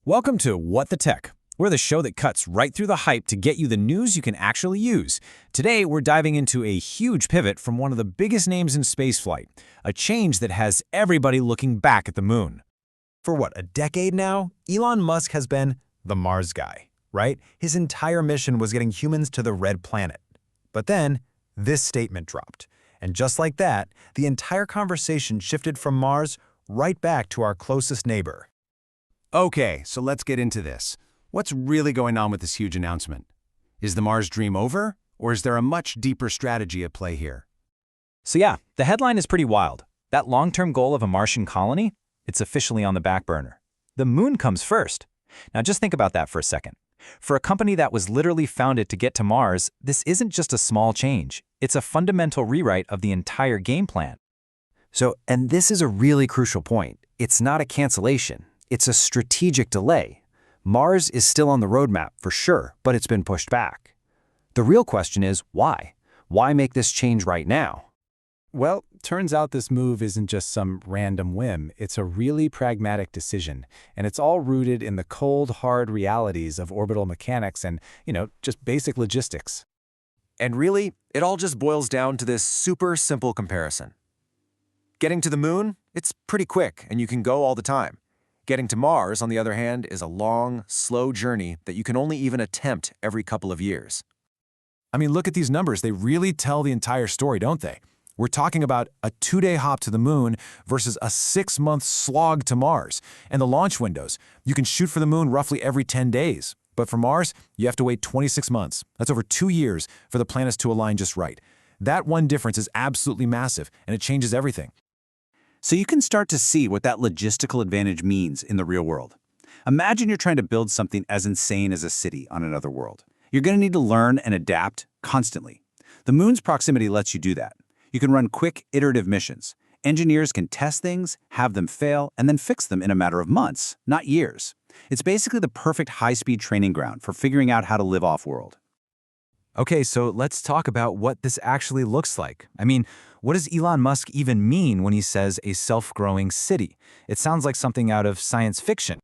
Welcome to What the Tech. We're the show that cuts right through the hype to get you the news you can actually use. Today, we're diving into a huge pivot from one of the biggest names in spaceflight, a change that has everybody looking back at the moon. For what, a decade now, Elon Musk has been the Mars guy, right? His entire mission was getting humans to the red planet. But then, this statement dropped. And just like that, the entire conversation shifted from Mars right back to our closest neighbor. Okay, so let's get into this. What's really going on with this huge announcement? Is the Mars dream over, or is there a much deeper strategy at play here? So yeah, the headline is pretty wild. That long-term goal of a Martian colony, it's officially on the back burner. The moon comes first. Now just think about that for a second. For a company that was literally founded to get to Mars, this isn't just a small change. It's a fundamental rewrite of the entire game plan. And this is a really crucial point. It's not a cancellation. It's a strategic delay. Mars is still on the roadmap for sure, but it's been pushed back. The real question is why? Why make this change right now? Well, turns out this move isn't just some random whim. It's a really pragmatic decision, and it's all rooted in the cold, hard realities of orbital mechanics and, just basic logistics. And really, it all just boils down to this super simple comparison. Getting to the moon, it's pretty quick, and you can go all the time. Getting to Mars, on the other hand, is a long, slow journey that you can only even attempt every couple of years. I mean, look at these numbers. They really tell the entire story, don't they? We're talking about a 2-day hop to the moon versus a 6-month slog to Mars. And the launch windows. You can shoot for the moon roughly every 10 days. But for Mars, you have to wait 26 months. That's over 2 years for the planets to align just right. That one difference is absolutely massive, and it changes everything. So you can start to see what that logistical advantage means in the real world. Imagine you're trying to build something as insane as a city on another world. You're going to need to learn and adapt constantly. The moon's proximity lets you do that. You can run quick, iterative missions. Engineers can test things, have them fail, and then fix them in a matter of months, not years. It's basically the perfect high-speed training ground for figuring out how to live off-world. Okay, so let's talk about what this actually looks like. I mean, what does Elon Musk even mean when he says a self-growing city? It sounds like something out of science fiction.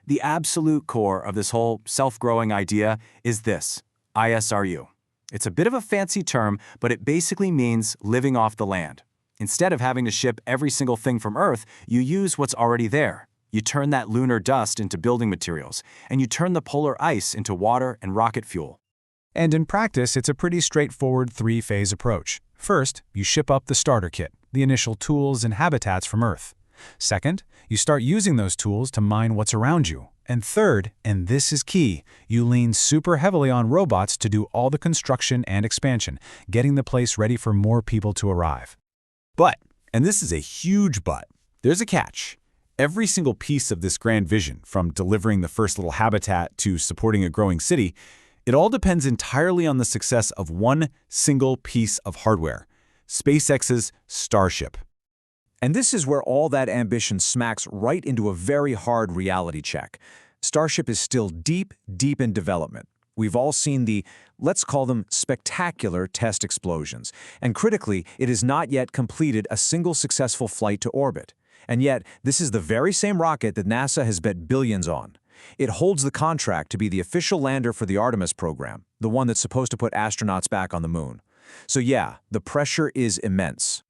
The absolute core of this whole self-growing idea is this, ISRU. It's a bit of a fancy term, but it basically means living off the land. Instead of having to ship every single thing from Earth, you use what's already there. You turn that lunar dust into building materials, and you turn the polar ice into water and rocket fuel. And in practice, it's a pretty straightforward 3-phase approach. First, you ship up the starter kit, the initial tools and habitats from Earth. Second, you start using those tools to mine what's around you. And third, and this is key, you lean super heavily on robots to do all the construction and expansion, getting the place ready for more people to arrive. But, and this is a huge but, there's a catch. Every single piece of this grand vision, from delivering the first little habitat to supporting a growing city, it all depends entirely on the success of one single piece of hardware, SpaceX's Starship. And this is where all that ambition smacks right into a very hard reality check. Starship is still deep, deep in development. We've all seen the, let's call them spectacular test explosions. And critically, it has not yet completed a single successful flight to orbit. And yet, this is the very same rocket that NASA has bet billions on. It holds the contract to be the official lander for the Artemis program, the one that's supposed to put astronauts back on the moon. So yeah, the pressure is immense.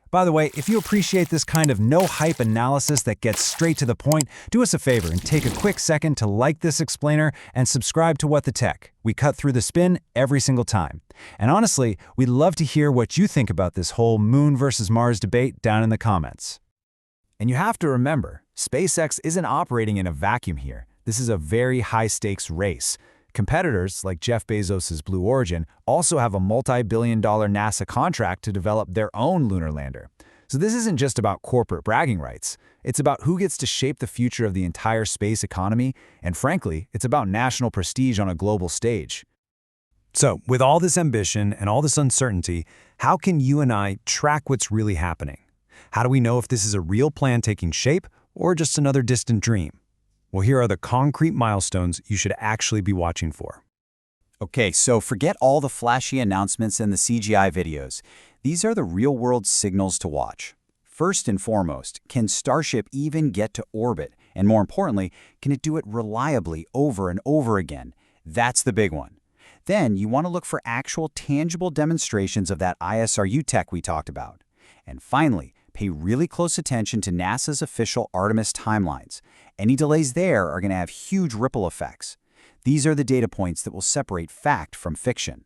By the way, if you appreciate this kind of no-hype analysis that gets straight to the point, do us a favor and take a quick second to like this explainer and subscribe to What the Tech. We cut through the spin every single time. And honestly, we'd love to hear what you think about this whole Moon versus Mars debate down in the comments. And you have to remember, SpaceX isn't operating in a vacuum here. This is a very high-stakes race. Competitors, like Jeff Bezos' Blue Origin, also have a multi-billion-dollar NASA contract to develop their own lunar lander. So this isn't just about corporate bragging rights. It's about who gets to shape the future of the entire space economy, and frankly, it's about national prestige on a global stage. So, with all this ambition and all this uncertainty, how can you and I track what's really happening? How do we know if this is a real plan taking shape or just another distant dream? Well, here are the concrete milestones you should actually be watching for. Okay, so forget all the flashy announcements and the CGI videos. These are the real-world signals to watch. First and foremost, can Starship even get to orbit And more importantly, can it do it reliably over and over again? That's the big one. Then you want to look for actual tangible demonstrations of that ISRU tech we talked about. And finally, pay really close attention to NASA's official Artemis timelines. Any delays there are going to have huge ripple effects. These are the data points that will separate fact from fiction.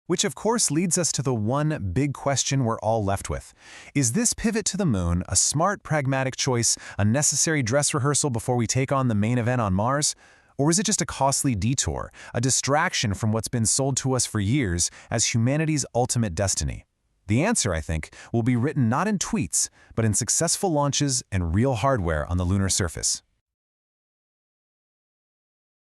Which of course leads us to the one big question we're all left with. Is this pivot to the moon a smart, pragmatic choice, a necessary dress rehearsal before we take on the main event on Mars? Or is it just a costly detour, a distraction from what's been sold to us for years as humanity's ultimate destiny? The answer, I think, will be written not in tweets, but in successful launches and real hardware on the lunar surface.